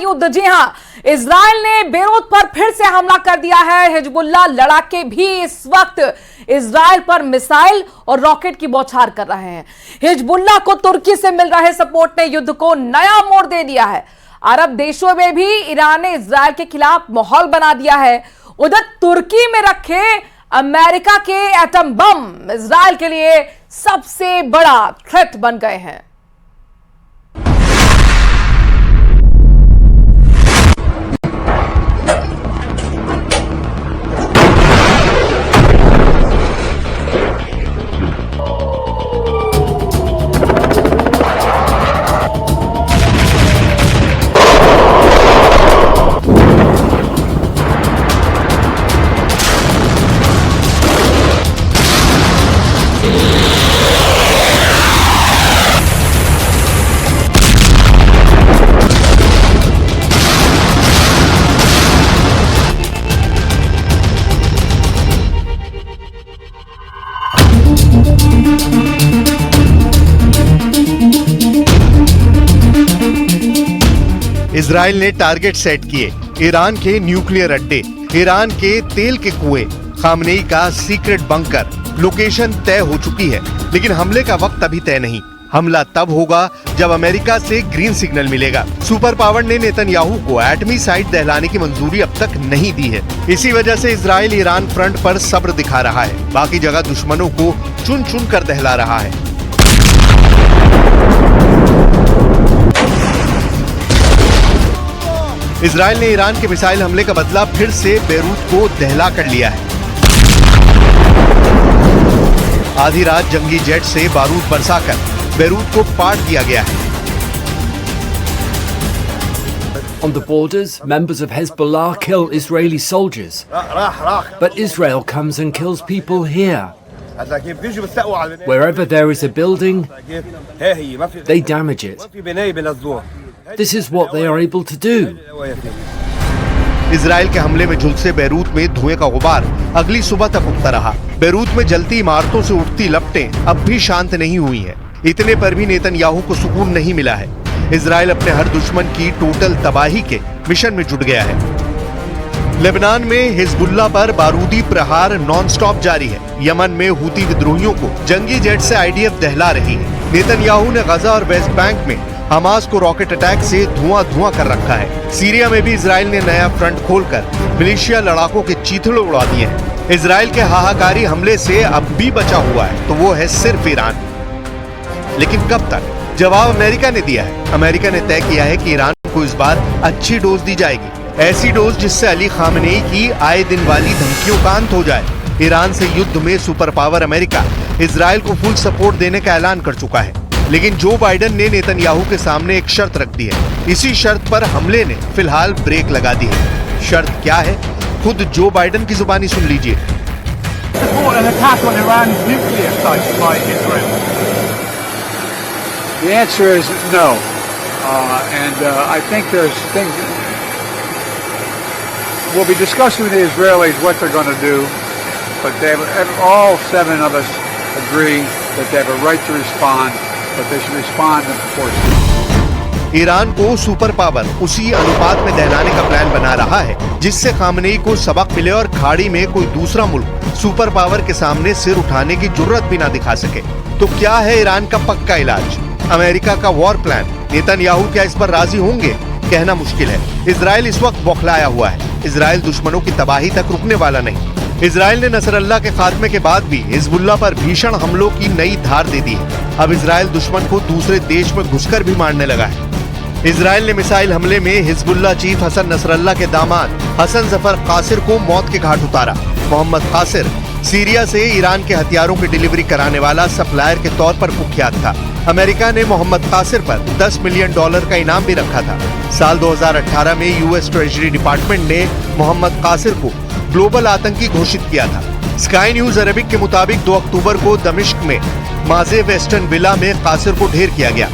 युद्ध। जी हां, इजराइल ने बेरूत पर फिर से हमला कर दिया है। हिजबुल्लाह लड़ाके भी इस वक्त इजराइल पर मिसाइल और रॉकेट की बौछार कर रहे हैं। हिजबुल्लाह को तुर्की से मिल रहे सपोर्ट ने युद्ध को नया मोड़ दे दिया है। अरब देशों में भी ईरान ने इजराइल के खिलाफ माहौल बना दिया है। उधर तुर्की में रखे अमेरिका के एटम बम इजराइल के लिए सबसे बड़ा थ्रेट बन गए हैं। इजराइल ने टारगेट सेट किए, ईरान के न्यूक्लियर अड्डे, ईरान के तेल के कुएं, खामनेई का सीक्रेट बंकर। लोकेशन तय हो चुकी है, लेकिन हमले का वक्त अभी तय नहीं। हमला तब होगा जब अमेरिका से ग्रीन सिग्नल मिलेगा। सुपर पावर ने नेतन्याहू को एटमी साइट दहलाने की मंजूरी अब तक नहीं दी है। इसी वजह से इजराइल ईरान फ्रंट पर सब्र दिखा रहा है, बाकी जगह दुश्मनों को चुन चुन कर दहला रहा है। इजराइल ने ईरान के मिसाइल हमले का बदला फिर से बेरूत को दहला कर लिया है। आधी रात जंगी जेट से बारूद बरसाकर बेरूत को पाट दिया गया है। On the borders, members of Hezbollah kill Israeli soldiers. But Israel comes and kills people here. Wherever there is a building, they damage it. This is what they are able to do. Israel के हमले में झुलसे Beirut में धुएं का गुबार अगली सुबह तक उठता रहा। बेरूत में जलती इमारतों से उठती लपटें अब भी शांत नहीं हुई हैं। इतने पर भी नेतन्याहू को सुकून नहीं मिला है। इजराइल अपने हर दुश्मन की टोटल तबाही के मिशन में जुट गया है। लेबनान में हिजबुल्लाह पर बारूदी प्रहार नॉन स्टॉप जारी है। यमन में हूती विद्रोहियों को जंगी जेट से आईडीएफ दहला रही है। नेतन्याहू ने गजा और वेस्ट बैंक में हमास को रॉकेट अटैक से धुआं कर रखा है। सीरिया में भी इजराइल ने नया फ्रंट खोलकर मिलिशिया लड़ाकों के चीथड़े उड़ा दिए हैं। इजराइल के हाहाकारी हमले से अब भी बचा हुआ है तो वो है सिर्फ ईरान। लेकिन कब तक? जवाब अमेरिका ने दिया है। अमेरिका ने तय किया है कि ईरान को इस बार अच्छी डोज दी जाएगी, ऐसी डोज जिससे अली खामनेई की आए दिन वाली धमकियों का अंत हो जाए। ईरान से युद्ध में सुपर पावर अमेरिका इजराइल को फुल सपोर्ट देने का ऐलान कर चुका है। लेकिन जो बाइडेन ने नेतन्याहू के सामने एक शर्त रख दी है। इसी शर्त पर हमले ने फिलहाल ब्रेक लगा दी है। शर्त क्या है, खुद जो बाइडेन की जुबानी सुन लीजिए। The answer is no, and I think there's things we'll be discussing with the Israelis what they're going to do, but all 7 of us agree that they have a right to respond, but they should respond in proportion. Iran को super power उसी अनुपात में दहलाने का plan बना रहा है जिससे Khamenei को सबक मिले और खाड़ी में कोई दूसरा मुल्क सुपर पावर के सामने सिर उठाने की जुर्रत भी ना दिखा सके। तो क्या है ईरान का पक्का इलाज? अमेरिका का वॉर प्लान। नेतन्याहू क्या इस पर राजी होंगे? कहना मुश्किल है। इजराइल इस वक्त बौखलाया हुआ है। इजराइल दुश्मनों की तबाही तक रुकने वाला नहीं। इजराइल ने नसरल्लाह के खात्मे के बाद भी हिजबुल्लाह पर भीषण हमलों की नई धार दे दी है। अब इजराइल दुश्मन को दूसरे देश में घुसकर भी मारने लगा है। इजराइल ने मिसाइल हमले में हिजबुल्लाह चीफ हसन नसरल्लाह के दामाद हसन जफर कासिर को मौत के घाट उतारा। मोहम्मद कासिर सीरिया से ईरान के हथियारों की डिलीवरी कराने वाला सप्लायर के तौर पर कुख्यात था। अमेरिका ने मोहम्मद कासिर पर $10 मिलियन का इनाम भी रखा था। साल 2018 में यूएस ट्रेजरी डिपार्टमेंट ने मोहम्मद कासिर को ग्लोबल आतंकी घोषित किया था। स्काई न्यूज अरबिक के मुताबिक 2 अक्टूबर को दमिश्क में माजे वेस्टर्न विला में कासिर को ढेर किया गया।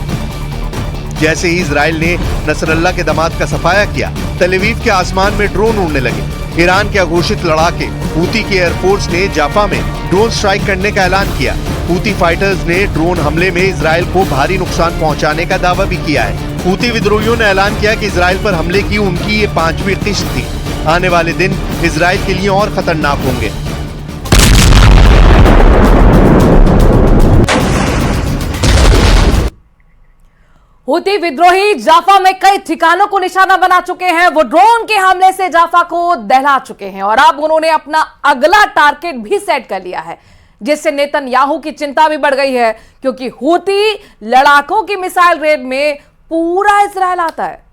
जैसे ही इजराइल ने नसरल्लाह के दामाद का सफाया किया, तेल अवीव के आसमान में ड्रोन उड़ने लगे। ईरान के अघोषित लड़ाके हूती की एयरफोर्स ने जाफा में ड्रोन स्ट्राइक करने का ऐलान किया। हूती फाइटर्स ने ड्रोन हमले में इजराइल को भारी नुकसान पहुंचाने का दावा भी किया है। हूती विद्रोहियों ने ऐलान किया कि इजराइल पर हमले की उनकी ये 5वीं किश्त थी। आने वाले दिन इजराइल के लिए और खतरनाक होंगे। हूती विद्रोही जाफा में कई ठिकानों को निशाना बना चुके हैं। वो ड्रोन के हमले से जाफा को दहला चुके हैं और अब उन्होंने अपना अगला टारगेट भी सेट कर लिया है, जिससे नेतन्याहू की चिंता भी बढ़ गई है, क्योंकि हूती लड़ाकों की मिसाइल रेड में पूरा इजराइल आता है।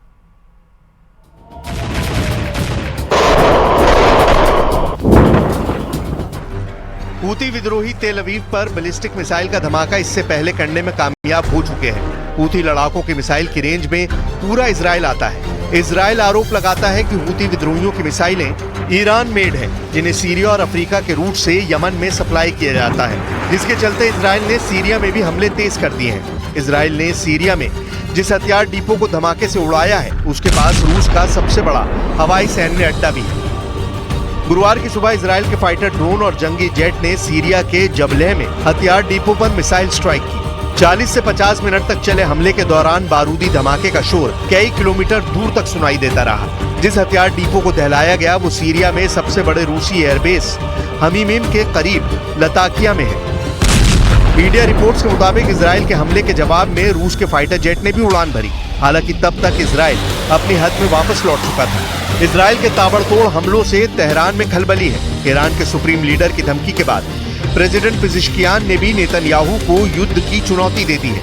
हूती विद्रोही तेल अवीव पर बैलिस्टिक मिसाइल का धमाका इससे पहले करने में कामयाब हो चुके हैं। हूती लड़ाकों की मिसाइल की रेंज में पूरा इजराइल आता है। इजराइल आरोप लगाता है कि हूती विद्रोहियों की मिसाइलें ईरान मेड हैं, जिन्हें सीरिया और अफ्रीका के रूट से यमन में सप्लाई किया जाता है, जिसके चलते इजराइल ने सीरिया में भी हमले तेज कर दिए हैं। इजराइल ने सीरिया में जिस हथियार डिपो को धमाके से उड़ाया है, उसके पास रूस का सबसे बड़ा हवाई सैन्य अड्डा भी है। गुरुवार की सुबह इजराइल के फाइटर ड्रोन और जंगी जेट ने सीरिया के जबलेह में हथियार डिपो पर मिसाइल स्ट्राइक की। 40 से 50 मिनट तक चले हमले के दौरान बारूदी धमाके का शोर कई किलोमीटर दूर तक सुनाई देता रहा। जिस हथियार डिपो को दहलाया गया वो सीरिया में सबसे बड़े रूसी एयरबेस हमीमीम के करीब लताकिया में है। मीडिया रिपोर्ट्स के मुताबिक इजराइल के हमले के जवाब में रूस के फाइटर जेट ने भी उड़ान भरी। हालांकि तब तक इजराइल अपनी हद में वापस लौट चुका था। इजराइल के ताबड़तोड़ हमलों से तेहरान में खलबली है। ईरान के सुप्रीम लीडर की धमकी के बाद प्रेसिडेंट पिज़ेश्कियान ने भी नेतन्याहू को युद्ध की चुनौती दे दी है।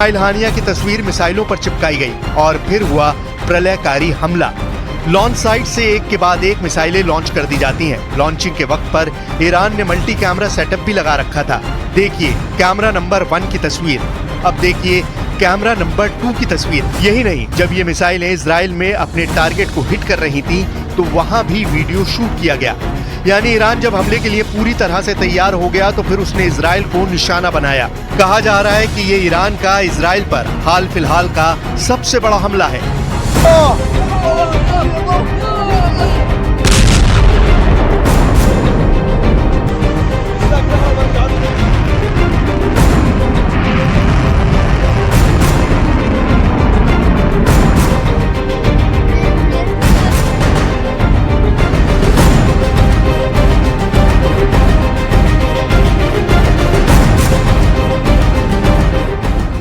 मिसाइल हानिया की तस्वीर मिसाइलों पर चिपकाई गई और फिर हुआ प्रलयकारी हमला। लॉन्च साइट से एक के बाद एक मिसाइलें लॉन्च कर दी जाती हैं। लॉन्चिंग के वक्त पर ईरान ने मल्टी कैमरा सेटअप भी लगा रखा था। देखिए कैमरा नंबर 1 की तस्वीर, अब देखिए कैमरा नंबर 2 की तस्वीर। यही नहीं, जब ये मिसाइलें इजराइल में अपने टारगेट को हिट कर रही थी तो वहां भी वीडियो शूट किया गया। यानी ईरान जब हमले के लिए पूरी तरह से तैयार हो गया तो फिर उसने इजराइल को निशाना बनाया। कहा जा रहा है कि ये ईरान का इजराइल पर हाल फिलहाल का सबसे बड़ा हमला है।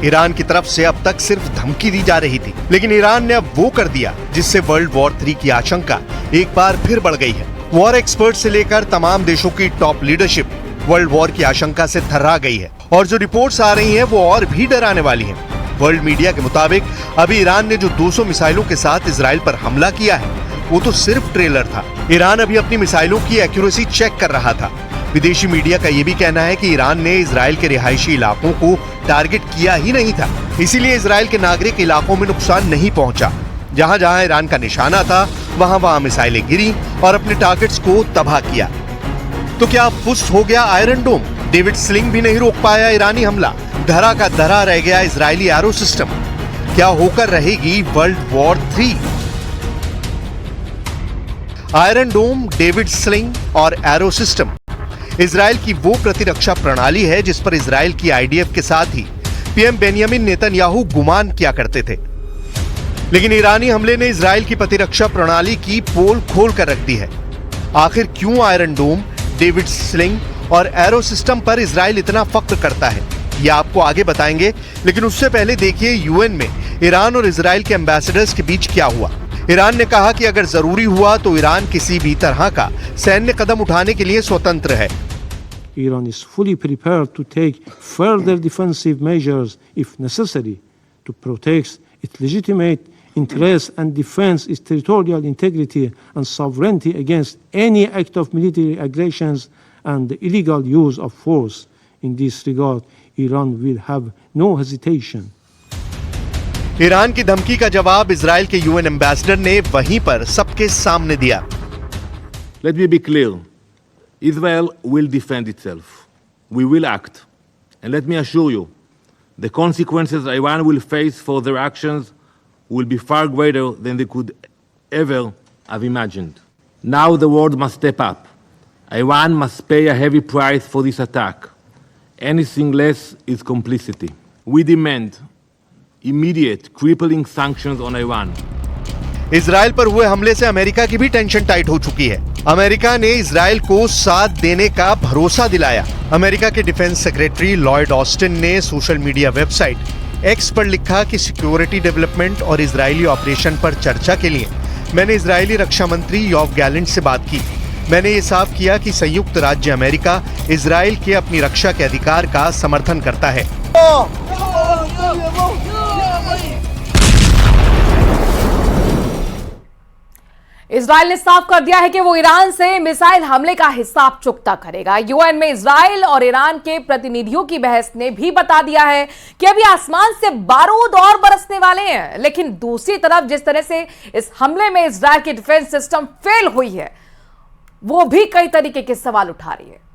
ईरान की तरफ से अब तक सिर्फ धमकी दी जा रही थी, लेकिन ईरान ने अब वो कर दिया जिससे वर्ल्ड वॉर 3 की आशंका एक बार फिर बढ़ गई है। वॉर एक्सपर्ट से लेकर तमाम देशों की टॉप लीडरशिप वर्ल्ड वॉर की आशंका से थर्रा गई है और जो रिपोर्ट्स आ रही हैं वो और भी डराने वाली हैं। वर्ल्ड मीडिया के मुताबिक अभी ईरान ने जो 200 मिसाइलों के साथ इजराइल पर हमला किया है वो तो सिर्फ ट्रेलर था। ईरान अभी अपनी मिसाइलों की एक्यूरेसी चेक कर रहा था। विदेशी मीडिया का ये भी कहना है कि ईरान ने इजराइल के रिहायशी इलाकों को टारगेट किया ही नहीं था, इसीलिए इजराइल के नागरिक इलाकों में नुकसान नहीं पहुंचा। जहां जहां ईरान का निशाना था वहां वहां मिसाइलें गिरी और अपने टारगेट्स को तबाह किया। तो क्या फुस हो गया आयरन डोम? डेविड स्लिंग भी नहीं रोक पाया ईरानी हमला। धरा का धरा रह गया इजरायली एरो सिस्टम। क्या होकर रहेगी वर्ल्ड वॉर 3? आयरन डोम, डेविड स्लिंग और एरो सिस्टम इजराइल की वो प्रतिरक्षा प्रणाली है जिस पर इजराइल की आईडीएफ के साथ ही पीएम बेंयामिन नेतन्याहू गुमान किया करते थे। लेकिन ईरानी हमले ने इजराइल की प्रतिरक्षा प्रणाली की पोल खोल कर रख दी है। आखिर क्यों आयरन डोम, डेविड स्लिंग और एरो सिस्टम पर इजराइल इतना फख्र करता है, ये आपको आगे बताएंगे। लेकिन उससे पहले देखिए यूएन में ईरान और इजराइल के एम्बेसडर्स के बीच क्या हुआ। ईरान ने कहा कि अगर जरूरी हुआ तो ईरान किसी भी तरह का सैन्य कदम उठाने के लिए स्वतंत्र है। Iran is fully prepared to take further defensive measures if necessary to protect its legitimate interests and defend its territorial integrity and sovereignty against any act of military aggressions and the illegal use of force. In this regard, Iran will have no hesitation. Iran की धमकी का जवाब Israel के UN ambassador ने वहीं पर सबके सामने दिया। Let me be clear. Israel will defend itself. We will act. And let me assure you, the consequences Iran will face for their actions will be far greater than they could ever have imagined. Now the world must step up. Iran must pay a heavy price for this attack. Anything less is complicity. We demand immediate crippling sanctions on Iran. Israel पर हुए हमले से America की भी tension tight हो चुकी है। America ने इजराइल को साथ देने का भरोसा दिलाया। अमेरिका के डिफेंस सेक्रेटरी लॉयड ऑस्टिन ने सोशल मीडिया वेबसाइट एक्स पर लिखा कि सिक्योरिटी डेवलपमेंट और इजरायली ऑपरेशन पर चर्चा के लिए मैंने इजरायली रक्षा मंत्री योव गैलेंट से बात की। मैंने ये साफ किया कि संयुक्त राज्य अमेरिका इजराइल के अपनी रक्षा के अधिकार का समर्थन करता है। इजराइल ने साफ कर दिया है कि वो ईरान से मिसाइल हमले का हिसाब चुकता करेगा। यूएन में इजराइल और ईरान के प्रतिनिधियों की बहस ने भी बता दिया है कि अभी आसमान से बारूद और बरसने वाले हैं। लेकिन दूसरी तरफ जिस तरह से इस हमले में इजराइल की डिफेंस सिस्टम फेल हुई है, वो भी कई तरीके के सवाल उठा रही है।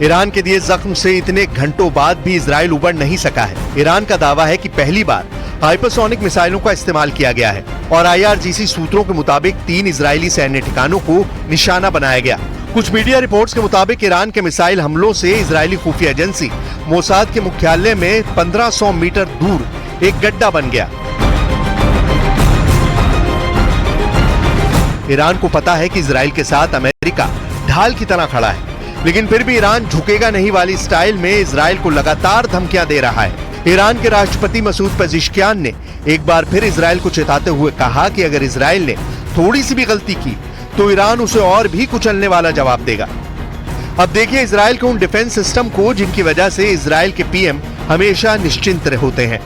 ईरान के दिए जख्म से इतने घंटों बाद भी इजराइल उबर नहीं सका है। ईरान का दावा है कि पहली बार हाइपरसोनिक मिसाइलों का इस्तेमाल किया गया है और आईआरजीसी सूत्रों के मुताबिक 3 इजरायली सैन्य ठिकानों को निशाना बनाया गया। कुछ मीडिया रिपोर्ट्स के मुताबिक ईरान के मिसाइल हमलों से इजरायली खुफिया एजेंसी मोसाद के मुख्यालय में 1500 मीटर दूर एक गड्ढा बन गया। ईरान को पता है कि इजराइल के साथ अमेरिका ढाल की तरह खड़ा है, लेकिन फिर भी ईरान झुकेगा नहीं वाली स्टाइल में इजराइल को लगातार धमकियां दे रहा है। ईरान के राष्ट्रपति मसूद पेजिशकियान ने एक बार फिर इजराइल को चेताते हुए कहा कि अगर इजराइल ने थोड़ी सी भी गलती की तो ईरान उसे और भी कुचलने वाला जवाब देगा। अब देखिए इजराइल के उन डिफेंस सिस्टम को जिनकी वजह से इजराइल के पीएम हमेशा निश्चिंत होते हैं।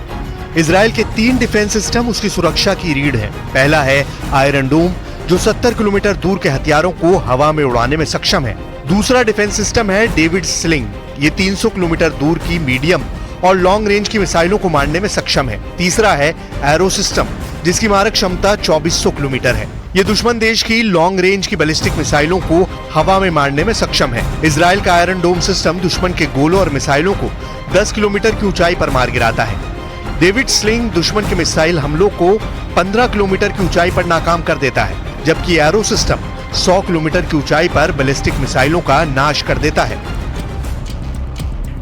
इजराइल के 3 डिफेंस सिस्टम उसकी सुरक्षा की रीढ़ है। पहला है आयरन डोम, जो 70 किलोमीटर दूर के हथियारों को हवा में उड़ाने में सक्षम है। दूसरा डिफेंस सिस्टम है डेविड स्लिंग, ये 300 किलोमीटर दूर की मीडियम और लॉन्ग रेंज की मिसाइलों को मारने में सक्षम है। तीसरा है एरो सिस्टम, जिसकी मारक क्षमता 2400 किलोमीटर है। ये दुश्मन देश की लॉन्ग रेंज की बैलिस्टिक मिसाइलों को हवा में मारने में सक्षम है। इजराइल का आयरन डोम सिस्टम दुश्मन के गोलों और मिसाइलों को 10 किलोमीटर की ऊंचाई पर मार गिराता है। डेविड स्लिंग दुश्मन के मिसाइल हमलों को 15 किलोमीटर की ऊंचाई पर नाकाम कर देता है, जबकि एरो सिस्टम 100 किलोमीटर की ऊंचाई पर बैलिस्टिक मिसाइलों का नाश कर देता है।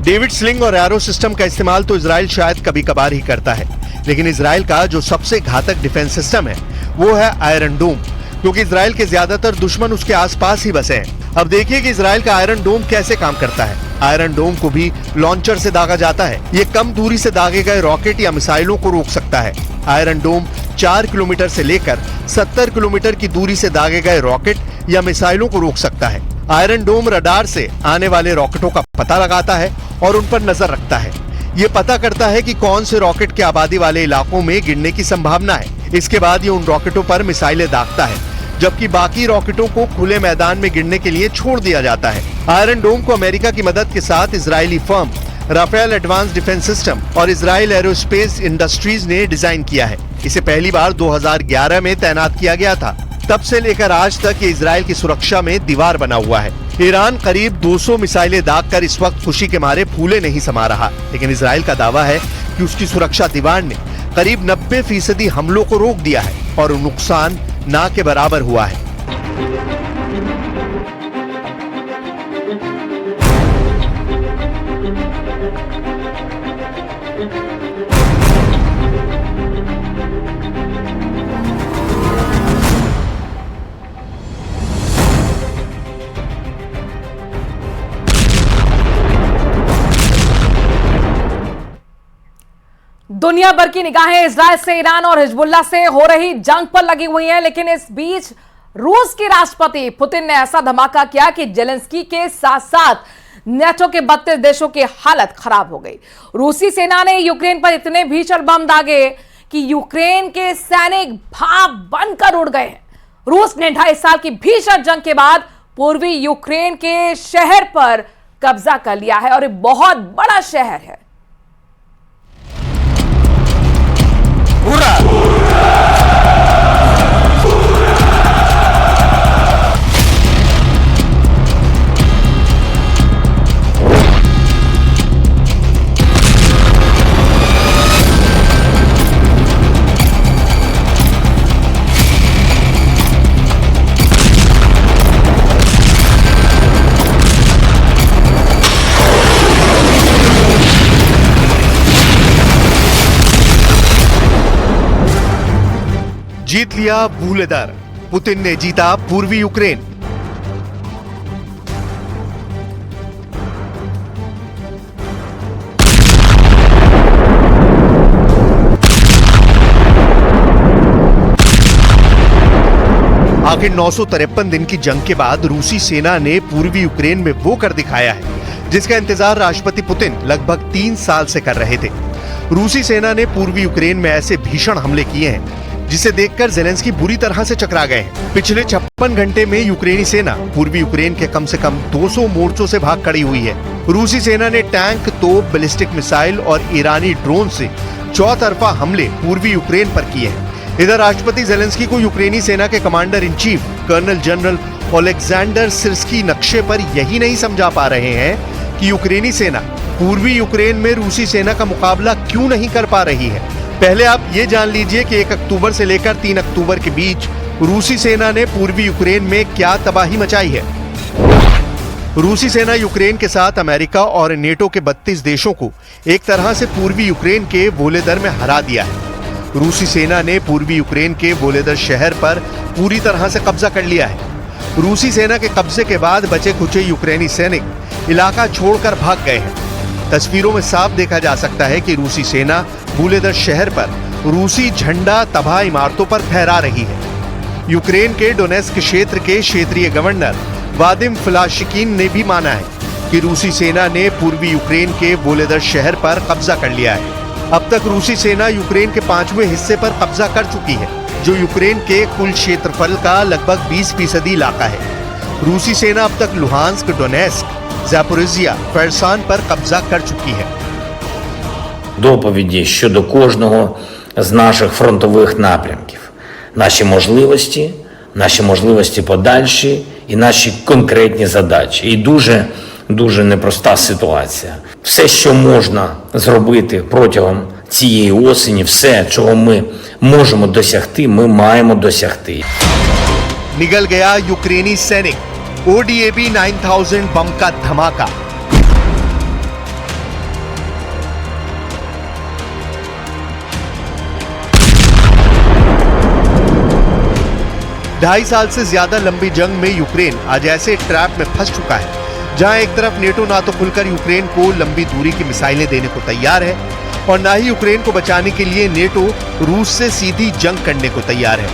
डेविड स्लिंग और एरो सिस्टम का इस्तेमाल तो इजराइल शायद कभी कभार ही करता है, लेकिन इजराइल का जो सबसे घातक डिफेंस सिस्टम है वो है आयरन डोम, क्योंकि इजराइल के ज्यादातर दुश्मन उसके आसपास ही बसे हैं। अब देखिए कि इजराइल का आयरन डोम कैसे काम करता है। आयरन डोम को भी लॉन्चर से दागा जाता है। ये कम दूरी से दागे गए रॉकेट या मिसाइलों को रोक सकता है। आयरन डोम 4 किलोमीटर से लेकर 70 किलोमीटर की दूरी से दागे गए रॉकेट या मिसाइलों को रोक सकता है। आयरन डोम रडार से आने वाले रॉकेटों का पता लगाता है और उन पर नजर रखता है। ये पता करता है कि कौन से रॉकेट के आबादी वाले इलाकों में गिरने की संभावना है। इसके बाद ये उन रॉकेटों पर मिसाइलें दागता है, जबकि बाकी रॉकेटों को खुले मैदान में गिरने के लिए छोड़ दिया जाता है। आयरन डोम को अमेरिका की मदद के साथ Israeli firm Rafael advance defence system और इजराइल एरोस्पेस इंडस्ट्रीज ने डिजाइन किया है। इसे पहली बार 2011 में तैनात किया गया था। तब से लेकर आज तक ये इजराइल की सुरक्षा में दीवार बना हुआ है। ईरान करीब 200 मिसाइलें दागकर इस वक्त खुशी के मारे फूले नहीं समा रहा, लेकिन इजराइल का दावा है कि उसकी सुरक्षा दीवार ने करीब 90% हमलों को रोक दिया है और नुकसान ना के बराबर हुआ है। दुनिया भर की निगाहें इजराइल से, ईरान और हिजबुल्लाह से हो रही जंग पर लगी हुई हैं, लेकिन इस बीच रूस के राष्ट्रपति पुतिन ने ऐसा धमाका किया कि जेलेंस्की के साथ साथ नेटो के 32 देशों की हालत खराब हो गई। रूसी सेना ने यूक्रेन पर इतने भीषण बम दागे कि यूक्रेन के सैनिक भाप बनकर उड़ गए हैं। रूस ने 2.5 साल की भीषण जंग के बाद पूर्वी यूक्रेन के शहर पर कब्जा कर लिया है और ये बहुत बड़ा शहर है। जीत लिया वूलेदर, पुतिन ने जीता पूर्वी यूक्रेन। आखिर 953 दिन की जंग के बाद रूसी सेना ने पूर्वी यूक्रेन में वो कर दिखाया है जिसका इंतजार राष्ट्रपति पुतिन लगभग 3 साल से कर रहे थे। रूसी सेना ने पूर्वी यूक्रेन में ऐसे भीषण हमले किए हैं जिसे देखकर जेलेंस्की बुरी तरह से चकरा गए हैं। पिछले 56 घंटे में यूक्रेनी सेना पूर्वी यूक्रेन के कम से कम 200 मोर्चों से भाग खड़ी हुई है। रूसी सेना ने टैंक, तोप, बैलिस्टिक मिसाइल और ईरानी ड्रोन से चौतरफा हमले पूर्वी यूक्रेन पर किए हैं। इधर राष्ट्रपति जेलेंस्की को यूक्रेनी सेना के commander in chief colonel general Oleksandr Syrskyi नक्शे पर यही नहीं समझा पा रहे हैं कि यूक्रेनी सेना पूर्वी यूक्रेन में रूसी सेना का मुकाबला क्यों नहीं कर पा रही है। पहले आप ये जान लीजिए कि 1 अक्टूबर से लेकर 3 अक्टूबर के बीच रूसी सेना ने पूर्वी यूक्रेन में क्या तबाही मचाई है। रूसी सेना यूक्रेन के साथ अमेरिका और नेटो के 32 देशों को एक तरह से पूर्वी यूक्रेन के वोलेदर में हरा दिया है। रूसी सेना ने पूर्वी यूक्रेन के वोलेदर शहर पर पूरी तरह से कब्जा कर लिया है। रूसी सेना के कब्जे के बाद बचे खुचे यूक्रेनी सैनिक इलाका छोड़कर भाग गए हैं। तस्वीरों में साफ देखा जा सकता है कि रूसी सेना वोलेदर शहर पर रूसी झंडा तबाह इमारतों पर फहरा रही है। यूक्रेन के डोनेस्क क्षेत्र के क्षेत्रीय गवर्नर वादिम फ्लाशिकीन ने भी माना है कि रूसी सेना ने पूर्वी यूक्रेन के वोलोदर शहर पर कब्जा कर लिया है। अब तक रूसी सेना यूक्रेन के 5वें हिस्से पर कब्जा कर चुकी है, जो यूक्रेन के कुल क्षेत्रफल का लगभग 20% इलाका है। रूसी सेना अब तक लुहांस्क, डोनेस्क, ज़ापोरिज़िया, खर्सन पर कब्जा कर चुकी है। Доповіді щодо кожного з наших фронтових напрямків, наші можливості подальші і наші конкретні задачі. І дуже непроста ситуація. Все, що можна зробити протягом цієї осені, все, чого ми можемо досягти, ми маємо досягти. निगल गया यूक्रेनी सैनिक, ODAB 9000 बम का धमाका। ढाई साल से ज्यादा लंबी जंग में यूक्रेन आज ऐसे ट्रैप में फंस चुका है जहां एक तरफ नेटो ना तो खुलकर यूक्रेन को लंबी दूरी की मिसाइलें देने को तैयार है और ना ही यूक्रेन को बचाने के लिए नेटो रूस से सीधी जंग करने को तैयार है।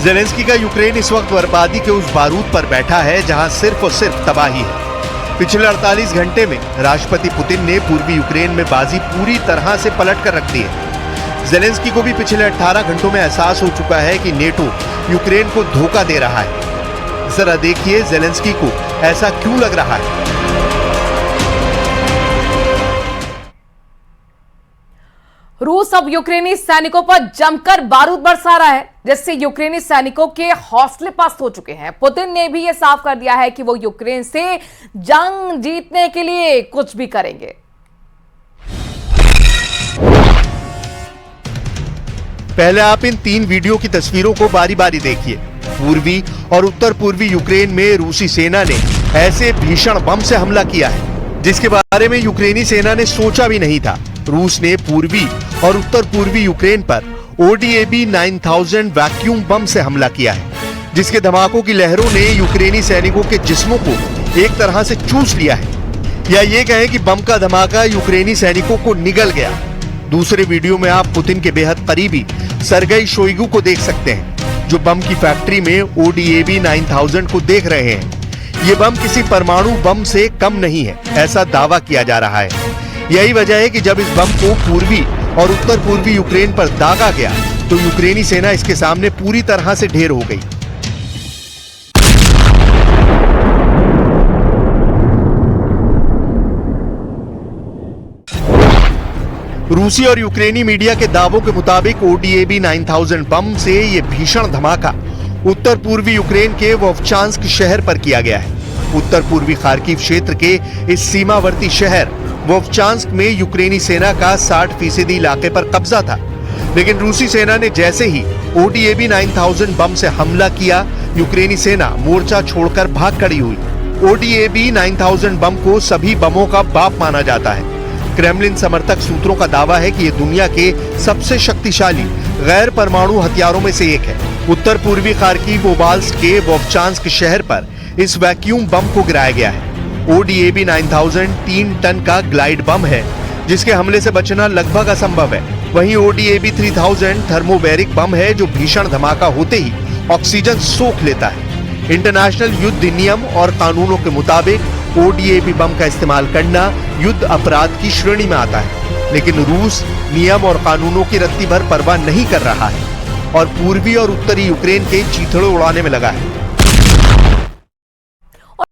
ज़ेलेंस्की का यूक्रेन इस वक्त बर्बादी के उस बारूद पर बैठा है जहां सिर्फ और सिर्फ तबाही है। पिछले 48 घंटे में राष्ट्रपति पुतिन ने पूर्वी यूक्रेन में बाजी पूरी तरह से पलट कर रख दी है। ज़ेलेंस्की को भी पिछले 18 घंटों में एहसास हो चुका है कि नेटो यूक्रेन को धोखा दे रहा है। जरा देखिए ज़ेलेंस्की को ऐसा क्यों लग रहा है। रूस अब यूक्रेनी सैनिकों पर जमकर बारूद बरसा रहा है, जिससे यूक्रेनी सैनिकों के हौसले पस्त हो चुके हैं। पुतिन ने भी यह साफ कर दिया है कि वो यूक्रेन से जंग जीतने के लिए कुछ भी करेंगे। पहले आप इन 3 वीडियो की तस्वीरों को बारी बारी देखिए। पूर्वी और उत्तर पूर्वी यूक्रेन में रूसी सेना ने ऐसे भीषण बम से हमला किया है जिसके बारे में यूक्रेनी सेना ने सोचा भी नहीं था। रूस ने पूर्वी और उत्तर पूर्वी यूक्रेन पर ODAB 9000 वैक्यूम बम से हमला किया है, जिसके धमाकों की लहरों ने यूक्रेनी सैनिकों के जिस्मों को एक तरह से चूस लिया है, या ये कहें कि बम का धमाका यूक्रेनी सैनिकों को निगल गया। दूसरे वीडियो में आप पुतिन के बेहद करीबी सर्गेई शोइगु को देख सकते हैं, जो बम की फैक्ट्री में ODAB 9000 को देख रहे हैं। ये बम किसी परमाणु बम से कम नहीं है, ऐसा दावा किया जा रहा है। यही वजह है कि जब इस बम को पूर्वी और उत्तर पूर्वी यूक्रेन पर दागा गया तो यूक्रेनी सेना इसके सामने पूरी तरह से ढेर हो गई। रूसी और यूक्रेनी मीडिया के दावों के मुताबिक ODAB 9000 बम से ये भीषण धमाका उत्तर पूर्वी यूक्रेन के वोवचांस्क शहर पर किया गया है। उत्तर पूर्वी खार्किव क्षेत्र के इस सीमावर्ती शहर वोवचांस्क में यूक्रेनी सेना का 60% इलाके पर कब्जा था, लेकिन रूसी सेना ने जैसे ही ODAB 9000 बम से हमला किया, यूक्रेनी सेना मोर्चा छोड़कर भाग खड़ी हुई। ODAB 9000 बम को सभी बमों का बाप माना जाता है। क्रेमलिन समर्थक सूत्रों का दावा है कि यह दुनिया के सबसे शक्तिशाली गैर परमाणु हथियारों में से एक है। उत्तर पूर्वी खार्किव ओब्लास्ट के वोवचांस्क शहर पर इस वैक्यूम बम को गिराया गया है। ODAB 9000 3 टन का ग्लाइड बम है, जिसके हमले से बचना लगभग असंभव है। वहीं ODAB 3000 थर्मोबैरिक बम है, जो भीषण धमाका होते ही ऑक्सीजन सोख लेता है। इंटरनेशनल युद्ध नियम और कानूनों के मुताबिक ODAB बम का इस्तेमाल करना युद्ध अपराध की श्रेणी में आता है, लेकिन रूस नियम और कानूनों की रत्ती भर परवाह नहीं कर रहा है और पूर्वी और उत्तरी यूक्रेन के चीथड़े उड़ाने में लगा है।